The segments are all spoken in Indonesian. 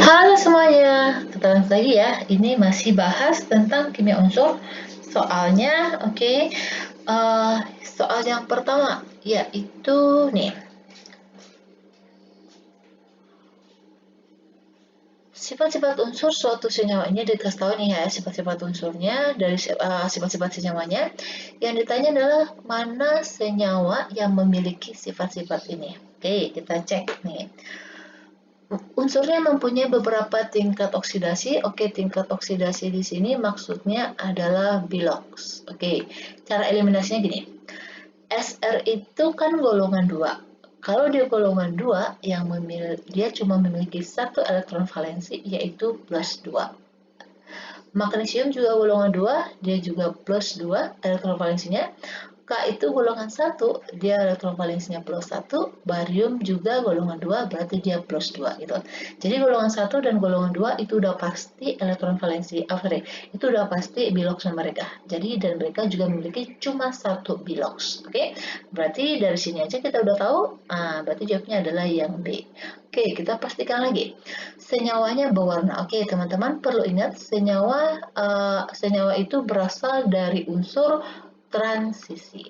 Halo semuanya, ketemu lagi ya. Ini masih bahas tentang kimia unsur. Soalnya, soal yang pertama yaitu nih, sifat-sifat unsur suatu senyawa. Ini dikasih tahu nih ya, sifat-sifat unsurnya dari sifat-sifat senyawanya. Yang ditanya adalah mana senyawa yang memiliki sifat-sifat ini. Oke, kita cek nih. Unsurnya mempunyai beberapa tingkat oksidasi. Oke, tingkat oksidasi di sini maksudnya adalah bilox. Oke, cara eliminasinya gini. Sr itu kan golongan 2. Kalau dia golongan 2, dia cuma memiliki satu elektron valensi, yaitu plus 2. Magnesium juga golongan 2, dia juga plus 2 elektron valensinya. K itu golongan 1, dia elektron valensinya plus 1, barium juga golongan 2, berarti dia plus 2 gitu. Jadi golongan 1 dan golongan 2 itu udah pasti elektron valensi, itu udah pasti biloxnya mereka. Jadi dan mereka juga memiliki cuma satu bilox. Oke, berarti dari sini aja kita udah tahu, berarti jawabnya adalah yang B. Oke, kita pastikan lagi. Senyawanya berwarna. Oke, teman-teman perlu ingat senyawa itu berasal dari unsur transisi.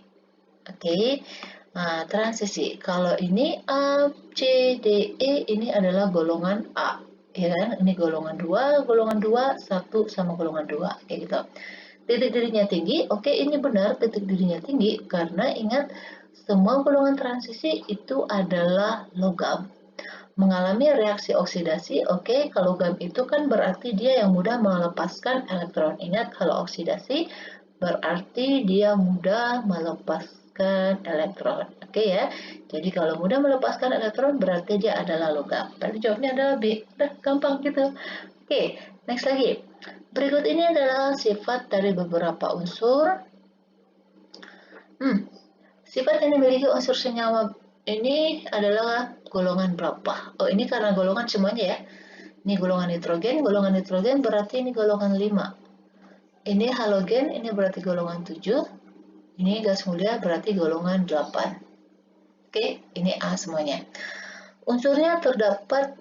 Oke, nah, transisi. Kalau ini A, C, D, E ini adalah golongan A, ya kan? Ini golongan 2, 1 sama golongan 2, kayak gitu. Titik dirinya tinggi, oke ini benar titik dirinya tinggi karena ingat semua golongan transisi itu adalah logam. Mengalami reaksi oksidasi, oke, kalau logam itu kan berarti dia yang mudah melepaskan elektron. Ingat kalau oksidasi berarti dia mudah melepaskan elektron. Oke ya. Jadi kalau mudah melepaskan elektron berarti dia adalah logam. Berarti jawabnya adalah B. Udah gampang gitu. Oke, next lagi. Berikut ini adalah sifat dari beberapa unsur. Sifat yang dimiliki unsur senyawa ini adalah golongan berapa? Oh, ini karena golongan semuanya ya. Ini golongan nitrogen berarti ini golongan 5. Ini halogen, ini berarti golongan 7. Ini gas mulia berarti golongan 8. Oke, ini A semuanya. Unsurnya terdapat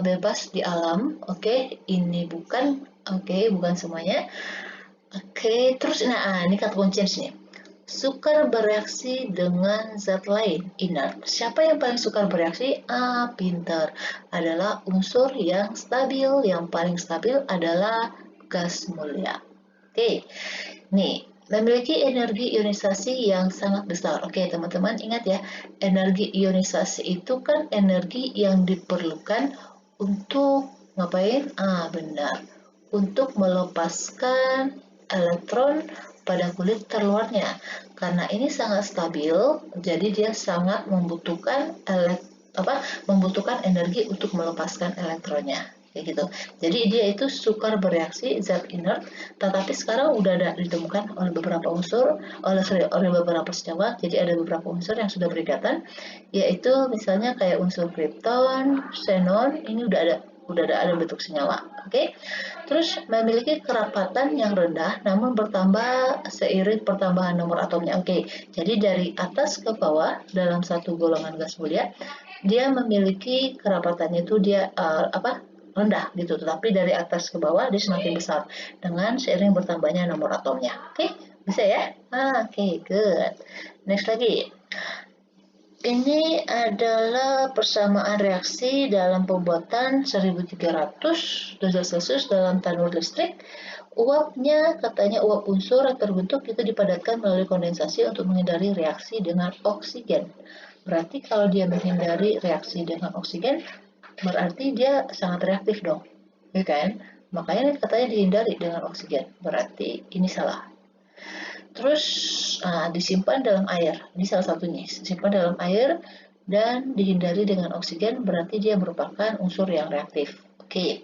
bebas di alam. Oke, ini bukan. Oke, bukan semuanya. Oke, terus ini kata kuncinya di sini. Sukar bereaksi dengan zat lain, inert. Siapa yang paling sukar bereaksi? Pinter. Adalah unsur yang stabil. Yang paling stabil adalah gas mulia. Oke, nih memiliki energi ionisasi yang sangat besar. Oke, teman-teman ingat ya, energi ionisasi itu kan energi yang diperlukan untuk ngapain? Benar. Untuk melepaskan elektron pada kulit terluarnya. Karena ini sangat stabil, jadi dia sangat membutuhkan energi untuk melepaskan elektronnya. Kayak gitu. Jadi dia itu sukar bereaksi zat inert, tetapi sekarang udah ada ditemukan oleh beberapa unsur, oleh beberapa senyawa. Jadi ada beberapa unsur yang sudah berikatan, yaitu misalnya kayak unsur krypton, xenon, ini udah ada bentuk senyawa. Oke. Terus memiliki kerapatan yang rendah namun bertambah seiring pertambahan nomor atomnya. Oke. Jadi dari atas ke bawah dalam satu golongan gas mulia, dia memiliki kerapatannya itu dia rendah gitu, tetapi dari atas ke bawah dia semakin besar dengan seiring bertambahnya nomor atomnya. Oke, bisa ya? Oke, good. Next lagi. Ini adalah persamaan reaksi dalam pembuatan 1300 derajat Celcius dalam tanur listrik. Uapnya, katanya uap unsur yang terbentuk itu dipadatkan melalui kondensasi untuk menghindari reaksi dengan oksigen. Berarti kalau dia menghindari reaksi dengan oksigen, berarti dia sangat reaktif dong, ya kan? Makanya katanya dihindari dengan oksigen, berarti ini salah. Terus disimpan dalam air, ini salah satunya, disimpan dalam air dan dihindari dengan oksigen, berarti dia merupakan unsur yang reaktif. Oke,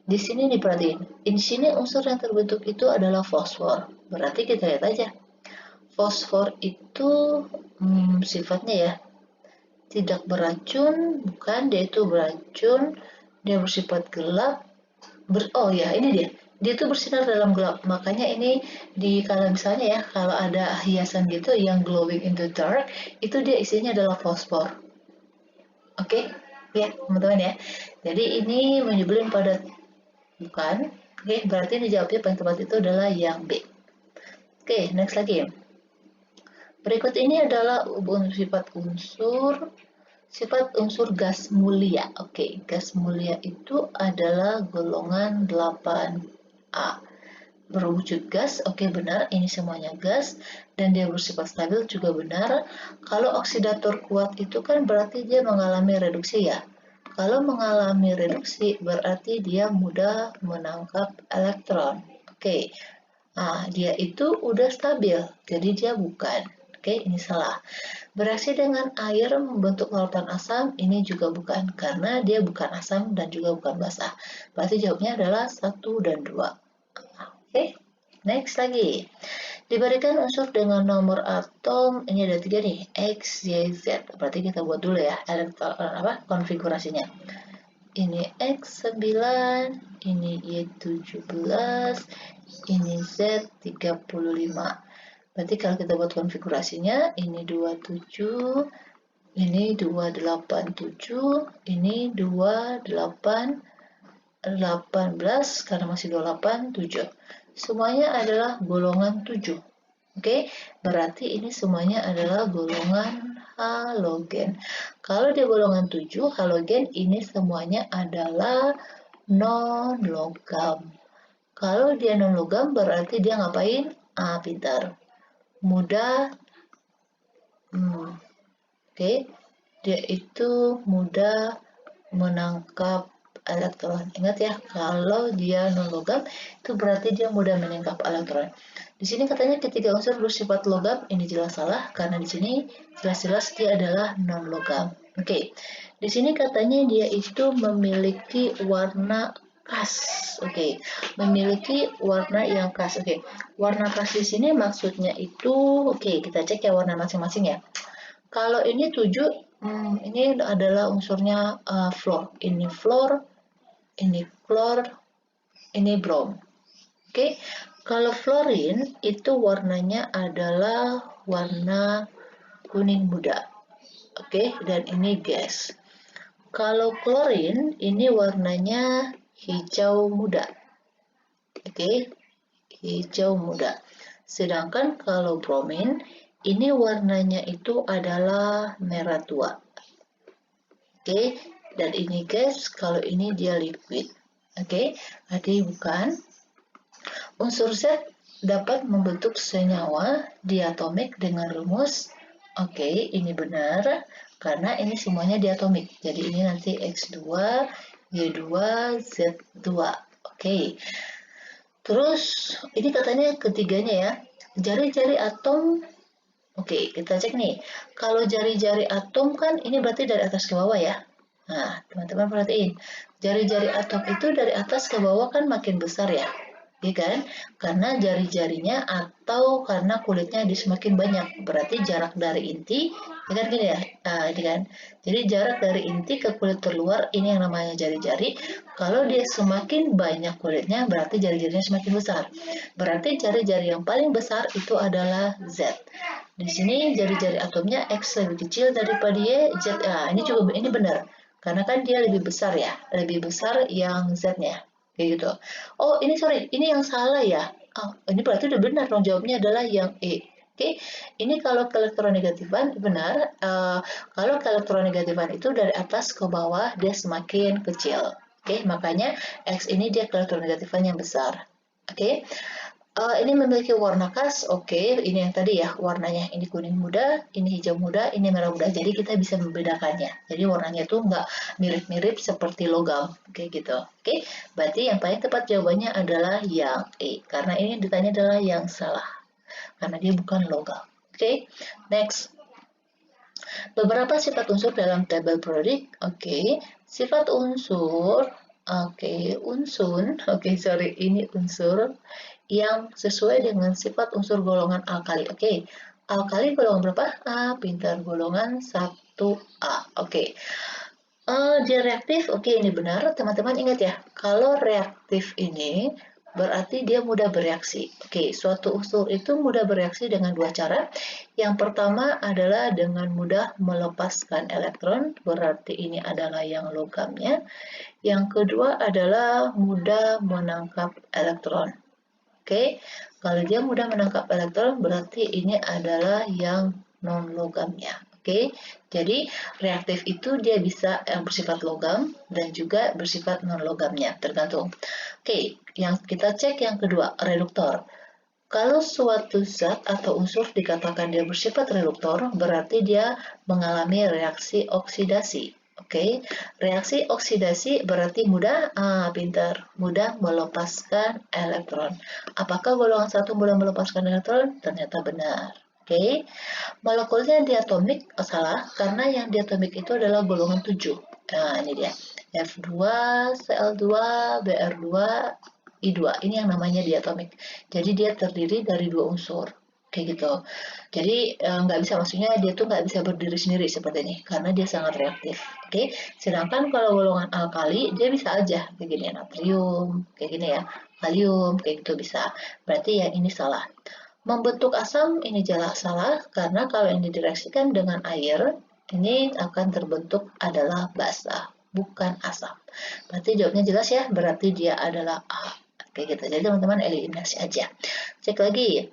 di sini diperhatiin, di sini unsur yang terbentuk itu adalah fosfor, berarti kita lihat aja, fosfor itu sifatnya ya, tidak beracun, bukan, dia itu beracun, dia bersifat gelap, ini dia itu bersinar dalam gelap, makanya ini kalau misalnya ya, kalau ada hiasan gitu yang glowing in the dark, itu dia isinya adalah fosfor. Oke, Oke, teman-teman ya. Jadi ini menyebelin padat, bukan. Oke, berarti ini jawabnya paling tepat itu adalah yang B. Oke, next lagi. Berikut ini adalah sifat unsur gas mulia. Oke, gas mulia itu adalah golongan 8A. Berwujud gas, oke benar, ini semuanya gas, dan dia bersifat stabil juga benar. Kalau oksidator kuat itu kan berarti dia mengalami reduksi ya. Kalau mengalami reduksi berarti dia mudah menangkap elektron. Oke, nah dia itu udah stabil, jadi dia bukan. Oke, ini salah. Bereaksi dengan air membentuk lautan asam, ini juga bukan, karena dia bukan asam dan juga bukan basah. Berarti jawabnya adalah 1 dan 2. Oke, next lagi. Diberikan unsur dengan nomor atom, ini ada 3 nih, X, Y, Z. Berarti kita buat dulu ya, konfigurasinya. Ini X9, ini Y17, ini Z35. Berarti kalau kita buat konfigurasinya, ini 27, ini 287, ini 28, 18, karena masih 28, 7. Semuanya adalah golongan 7. Oke, berarti ini semuanya adalah golongan halogen. Kalau dia golongan 7, halogen ini semuanya adalah non-logam. Kalau dia non-logam berarti dia ngapain? Pintar. Mudah, oke, dia itu mudah menangkap elektron. Ingat ya, kalau dia non-logam itu berarti dia mudah menangkap elektron. Di sini katanya ketiga unsur bersifat logam, ini jelas salah karena di sini jelas-jelas dia adalah non-logam. Oke, di sini katanya dia itu memiliki warna khas. Oke, memiliki warna yang khas. Oke, warna khas di sini maksudnya itu, oke, kita cek ya warna masing-masing ya. Kalau ini 7, ini adalah unsurnya fluor. Ini fluor, ini klor, ini brom. Oke, kalau fluorin itu warnanya adalah warna kuning muda. Oke, dan ini gas. Kalau klorin ini warnanya hijau muda. Oke, hijau muda. Sedangkan kalau bromin ini warnanya itu adalah merah tua. Oke, dan ini gas, kalau ini dia liquid. Oke, berarti bukan. Unsur Z dapat membentuk senyawa diatomik dengan rumus. Oke, ini benar karena ini semuanya diatomik. Jadi ini nanti X2, Y2, Z2. Oke. Terus ini katanya ketiganya ya. Jari-jari atom. Oke, kita cek nih. Kalau jari-jari atom kan ini berarti dari atas ke bawah ya. Nah, teman-teman perhatiin. Jari-jari atom itu dari atas ke bawah kan makin besar ya. Ya kan? Karena jari-jarinya atau karena kulitnya dia semakin banyak. Berarti jarak dari inti, ya kan gini ya? Nah, ini kan. Jadi jarak dari inti ke kulit terluar ini yang namanya jari-jari. Kalau dia semakin banyak kulitnya, berarti jari-jarinya semakin besar. Berarti jari-jari yang paling besar itu adalah Z. Di sini jari-jari atomnya X lebih kecil daripada Y, Z. Ini benar. Karena kan dia lebih besar ya, lebih besar yang Z-nya. Kayak gitu. Oh, ini sorry, ini yang salah ya. Oh, ini berarti udah benar dong, jawabnya adalah yang E. Oke, ini kalau ke elektronegatifan benar. Kalau ke elektronegatifan itu dari atas ke bawah dia semakin kecil. Oke, makanya X ini dia ke elektronegatifan yang besar. Oke. Ini memiliki warna khas, oke. Ini yang tadi ya, warnanya ini kuning muda, ini hijau muda, ini merah muda. Jadi kita bisa membedakannya. Jadi warnanya tuh nggak mirip-mirip seperti logam, kayak gitu. Oke, berarti yang paling tepat jawabannya adalah yang E. Karena ini ditanya adalah yang salah. Karena dia bukan logam. Oke, next. Beberapa sifat unsur dalam tabel periodik. Oke, sifat unsur. Oke, ini unsur yang sesuai dengan sifat unsur golongan alkali. Oke, alkali golongan berapa? A, pintar golongan 1A. Oke. Dia reaktif, oke ini benar. Teman-teman ingat ya, kalau reaktif ini berarti dia mudah bereaksi. Oke, suatu unsur itu mudah bereaksi dengan dua cara. Yang pertama adalah dengan mudah melepaskan elektron, berarti ini adalah yang logamnya. Yang kedua adalah mudah menangkap elektron. Oke, kalau dia mudah menangkap elektron, berarti ini adalah yang non-logamnya. Oke, jadi reaktif itu dia bisa bersifat logam dan juga bersifat non-logamnya, tergantung. Oke, yang kita cek yang kedua, reduktor. Kalau suatu zat atau unsur dikatakan dia bersifat reduktor, berarti dia mengalami reaksi oksidasi. Oke, reaksi oksidasi berarti mudah, pintar, mudah melepaskan elektron. Apakah golongan satu mudah melepaskan elektron? Ternyata benar. Oke, molekulnya diatomik salah karena yang diatomik itu adalah golongan 7. Nah, ini dia. F2, Cl2, Br2, I2. Ini yang namanya diatomik. Jadi dia terdiri dari dua unsur. Kayak gitu. Jadi nggak bisa, maksudnya dia tuh nggak bisa berdiri sendiri seperti ini karena dia sangat reaktif. Oke, sedangkan kalau golongan alkali dia bisa aja kayak gini, natrium, kayak gini ya, kalium, kayak gitu bisa. Berarti yang ini salah. Membentuk asam ini jelas salah karena kalau ini direaksikan dengan air, ini akan terbentuk adalah basa, bukan asam. Berarti jawabnya jelas ya, berarti dia adalah A. Kayak gitu. Jadi teman-teman eliminasi aja. Cek lagi.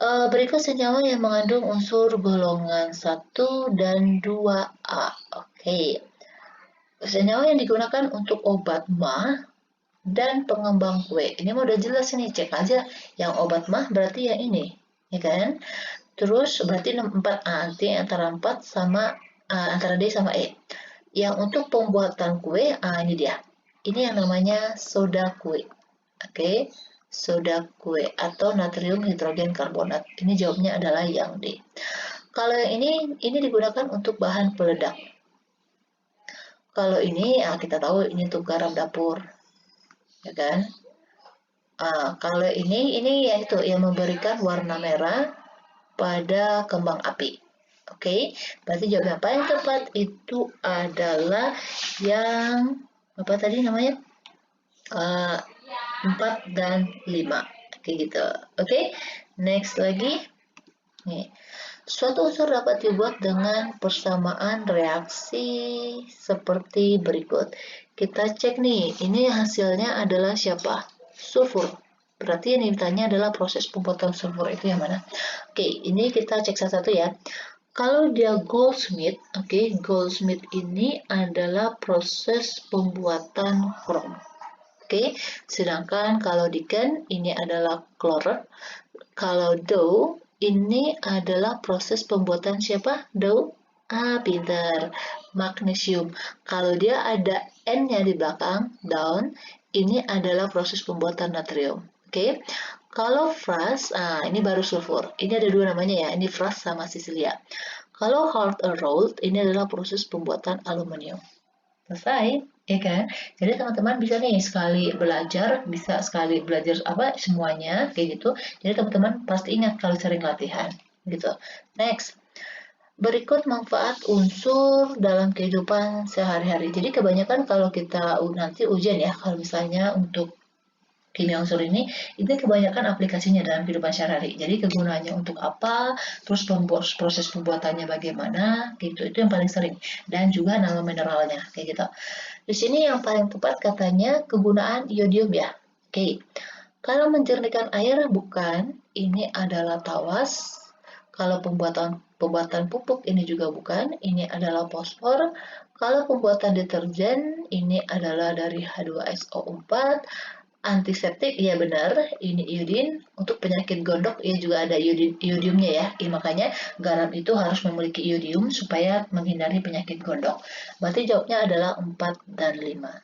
Berikut senyawa yang mengandung unsur golongan 1 dan 2A. Oke. Senyawa yang digunakan untuk obat MAH dan pengembang kue. Ini mah udah jelas nih, cek aja. Yang obat mah berarti yang ini, ya kan? Terus berarti 4A, nanti antara 4 sama antara D sama E. Yang untuk pembuatan kue, ini dia. Ini yang namanya soda kue. Oke, soda kue atau natrium hidrogen karbonat. Ini jawabnya adalah yang D. Kalau yang ini digunakan untuk bahan peledak. Kalau ini, kita tahu ini untuk garam dapur, ya kan? Kalau ini ya itu yang memberikan warna merah pada kembang api. Oke, berarti jawaban apa yang tepat itu adalah yang apa tadi namanya? 4 dan 5. Kayak gitu. Oke, next lagi. Nih. Suatu unsur dapat dibuat dengan persamaan reaksi seperti berikut. Kita cek nih, ini hasilnya adalah siapa? Sulfur. Berarti yang ditanya adalah proses pembuatan sulfur itu yang mana? Oke, ini kita cek satu-satu ya. Kalau dia Goldsmith, oke, Goldsmith ini adalah proses pembuatan krom. Oke, sedangkan kalau Diken ini adalah kloret. Kalau Dow ini adalah proses pembuatan siapa? Dow? Pinter. Magnesium. Kalau dia ada N-nya di belakang, down, ini adalah proses pembuatan natrium. Oke. Kalau Fras, ini baru sulfur. Ini ada dua namanya ya, ini Fras sama Sicilia. Kalau hard rolled, ini adalah proses pembuatan aluminium. Selesai, ya kan? Jadi teman-teman bisa nih sekali belajar, bisa sekali belajar semuanya kayak gitu. Jadi teman-teman pasti ingat kalau sering latihan, gitu. Next, berikut manfaat unsur dalam kehidupan sehari-hari. Jadi kebanyakan kalau kita nanti ujian ya, kalau misalnya untuk kimia unsur ini kebanyakan aplikasinya dalam kehidupan sehari-hari. Jadi kegunaannya untuk apa, terus proses pembuatannya bagaimana, gitu. Itu yang paling sering. Dan juga nama mineralnya, kayak gitu. Di sini yang paling tepat katanya kegunaan iodium ya. Oke. Kalau menjernihkan air bukan, ini adalah tawas. Kalau pembuatan pupuk ini juga bukan, ini adalah fosfor. Kalau pembuatan deterjen ini adalah dari H2SO4. Antiseptik, ya benar, ini iodin. Untuk penyakit gondok, ya juga ada iodiumnya ya. Makanya garam itu harus memiliki iodium supaya menghindari penyakit gondok. Berarti jawabnya adalah 4 dan 5.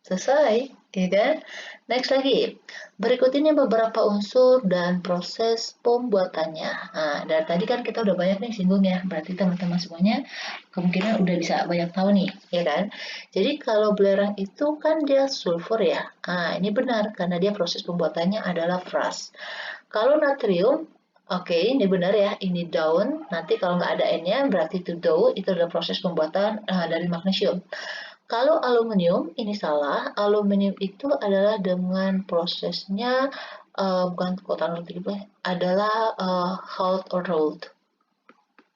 Selesai, ya kan? Next lagi. Berikut ini beberapa unsur dan proses pembuatannya. Nah, dari tadi kan kita udah banyak nih singgung ya. Berarti teman-teman semuanya kemungkinan udah bisa banyak tahu nih, ya kan? Jadi kalau belerang itu kan dia sulfur ya. Nah, ini benar karena dia proses pembuatannya adalah Fras. Kalau natrium, oke, ini benar ya, ini daun. Nanti kalau nggak ada N-nya berarti itu dough, itu adalah proses pembuatan dari magnesium. Kalau aluminium, ini salah. Aluminium itu adalah dengan prosesnya, bukan kok tanur tiba, adalah hot or rolled.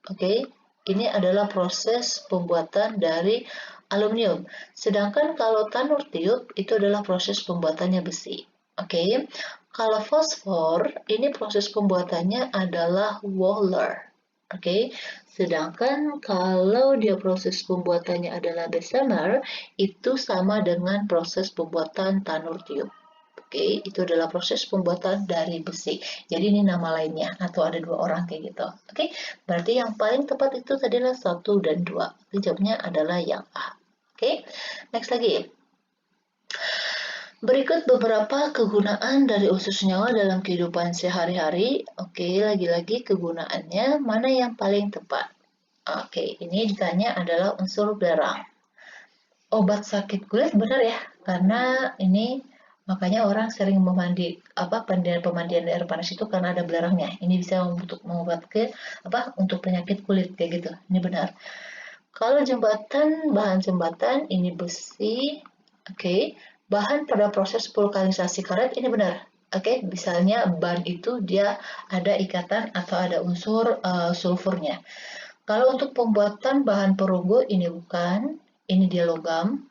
Oke, ini adalah proses pembuatan dari aluminium. Sedangkan kalau tanur tiup, itu adalah proses pembuatannya besi. Oke, kalau fosfor, ini proses pembuatannya adalah Waller. Oke, sedangkan kalau dia proses pembuatannya adalah Bessemer, itu sama dengan proses pembuatan tanur tiup. Oke, itu adalah proses pembuatan dari besi. Jadi ini nama lainnya, atau ada dua orang kayak gitu. Oke, berarti yang paling tepat itu adalah 1 dan 2. Jawabnya adalah yang A. Oke, next lagi. Berikut beberapa kegunaan dari unsur senyawa dalam kehidupan sehari-hari. Oke, lagi-lagi kegunaannya mana yang paling tepat? Oke, ini ditanya adalah unsur belerang. Obat sakit kulit benar ya, karena ini makanya orang sering pemandian air panas itu karena ada belerangnya. Ini bisa untuk mengobati untuk penyakit kulit kayak gitu. Ini benar. Kalau bahan jembatan ini besi. Oke. Bahan pada proses vulkanisasi karet ini benar. Oke, misalnya ban itu dia ada ikatan atau ada unsur sulfurnya. Kalau untuk pembuatan bahan perunggu ini bukan, ini dia logam.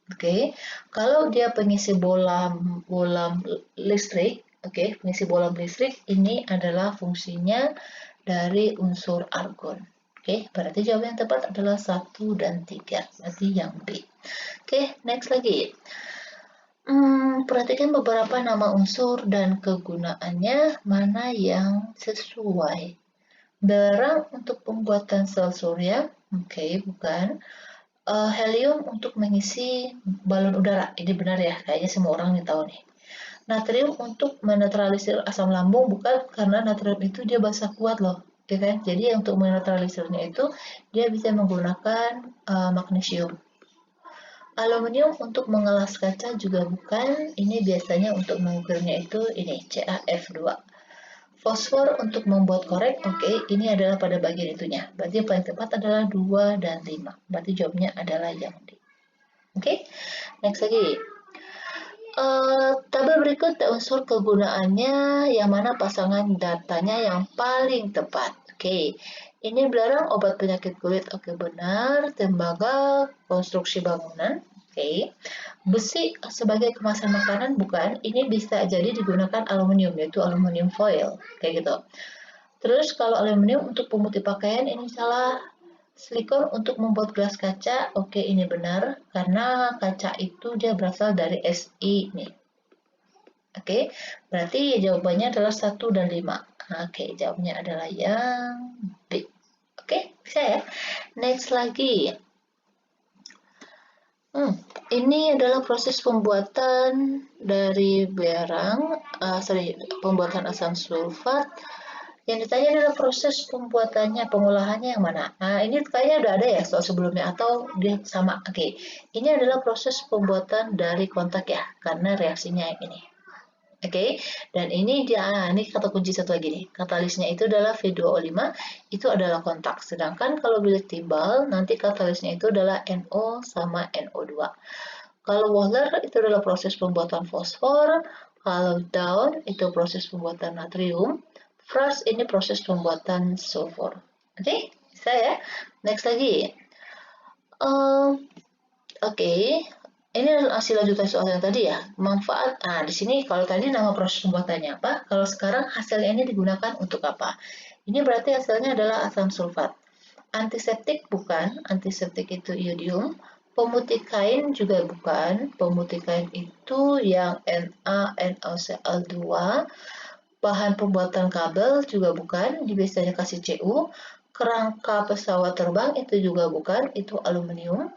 Oke, kalau dia pengisi bolam listrik, oke, pengisi bolam listrik ini adalah fungsinya dari unsur argon. Oke, berarti jawaban yang tepat adalah 1 dan 3. Berarti yang B. Oke, next lagi. Perhatikan beberapa nama unsur dan kegunaannya mana yang sesuai. Belerang untuk pembuatan sel surya, oke, bukan. Helium untuk mengisi balon udara, ini benar ya, kayaknya semua orang nih tahu nih. Natrium untuk menetralisir asam lambung, bukan, karena natrium itu dia basa kuat loh, ya kan? Jadi untuk menetralisirnya itu dia bisa menggunakan magnesium. Aluminium untuk mengelas kaca juga bukan, ini biasanya untuk mengukurnya itu ini CaF2. Fosfor untuk membuat korek, oke, ini adalah pada bagian itunya. Berarti yang paling tepat adalah 2 dan 5. Berarti jawabnya adalah yang D. Oke, next lagi. Tabel berikut unsur kegunaannya yang mana pasangan datanya yang paling tepat. Oke, ini belerang obat penyakit kulit. Oke, benar. Tembaga konstruksi bangunan. Oke, besi sebagai kemasan makanan bukan. Ini bisa jadi digunakan aluminium, yaitu aluminium foil, kayak gitu. Terus kalau aluminium untuk pemutih pakaian ini salah. Silikon untuk membuat gelas kaca, oke, ini benar karena kaca itu dia berasal dari Si nih. Oke, berarti jawabannya adalah 1 dan 5. Oke, jawabnya adalah yang B. Oke, bisa ya. Next lagi. Ini adalah proses pembuatan dari pembuatan asam sulfat. Yang ditanya adalah proses pembuatannya, pengolahannya yang mana? Nah, ini kayaknya udah ada ya soal sebelumnya atau dia sama? Oke, ini adalah proses pembuatan dari kontak ya, karena reaksinya yang ini. Oke, dan ini kata kunci satu lagi nih. Katalisnya itu adalah V2O5, itu adalah kontak. Sedangkan kalau bilik timbal, nanti katalisnya itu adalah NO sama NO2. Kalau Waller itu adalah proses pembuatan fosfor, kalau down itu proses pembuatan natrium, frost ini proses pembuatan sulfur. Oke, bisa ya. Next lagi. Oke, ini hasil lanjutan soal yang tadi ya. Manfaat. Nah, di sini kalau tadi nama proses pembuatannya apa, kalau sekarang hasilnya ini digunakan untuk apa? Ini berarti hasilnya adalah asam sulfat. Antiseptik bukan, antiseptik itu iodium. Pemutih kain juga bukan, pemutih kain itu yang NaNaCl2. Bahan pembuatan kabel juga bukan, biasanya kasih Cu. Kerangka pesawat terbang itu juga bukan, itu aluminium.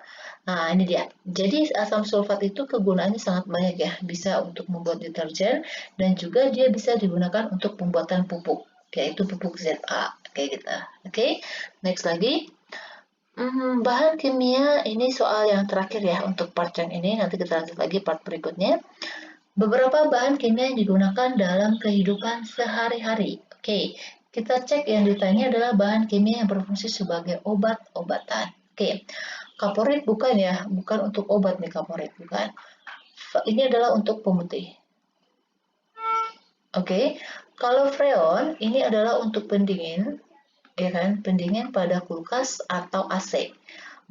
Nah, ini dia. Jadi asam sulfat itu kegunaannya sangat banyak ya. Bisa untuk membuat deterjen dan juga dia bisa digunakan untuk pembuatan pupuk, yaitu pupuk ZA kayak gitu. Oke, next lagi. Bahan kimia ini soal yang terakhir ya untuk part yang ini. Nanti kita lanjut lagi part berikutnya. Beberapa bahan kimia yang digunakan dalam kehidupan sehari-hari. Oke, kita cek yang ditanya adalah bahan kimia yang berfungsi sebagai obat-obatan. Oke, Kaporit bukan ya, bukan untuk obat nih kaporit, bukan. Ini adalah untuk pemutih. Oke, kalau freon ini adalah untuk pendingin, ya kan? Pendingin pada kulkas atau AC.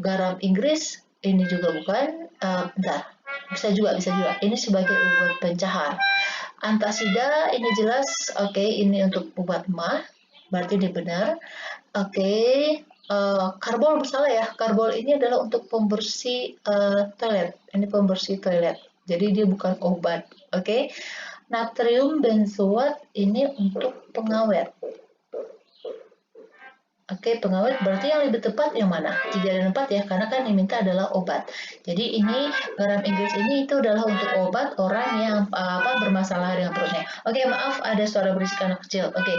Garam Inggris ini juga bukan. Bentar, bisa juga, bisa juga. Ini sebagai obat pencahar. Antasida ini jelas, oke, ini untuk obat emah, berarti ini benar. Oke, karbol bersalah ya. Karbol ini adalah untuk pembersih toilet. Ini pembersih toilet. Jadi dia bukan obat. Oke. Natrium benzoat ini untuk pengawet. Oke, pengawet berarti yang lebih tepat yang mana? 3 dan 4 ya, karena kan yang minta adalah obat. Jadi ini garam Inggris ini itu adalah untuk obat orang yang bermasalah dengan perutnya. Oke, maaf ada suara berisik anak kecil. Oke,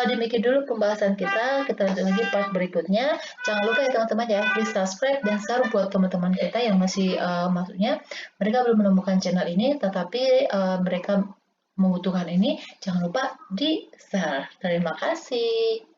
demikian dulu pembahasan kita. Kita lanjut lagi part berikutnya. Jangan lupa ya teman-teman ya, please subscribe dan share buat teman-teman kita yang masih maksudnya mereka belum menemukan channel ini, tetapi mereka membutuhkan ini. Jangan lupa di share. Terima kasih.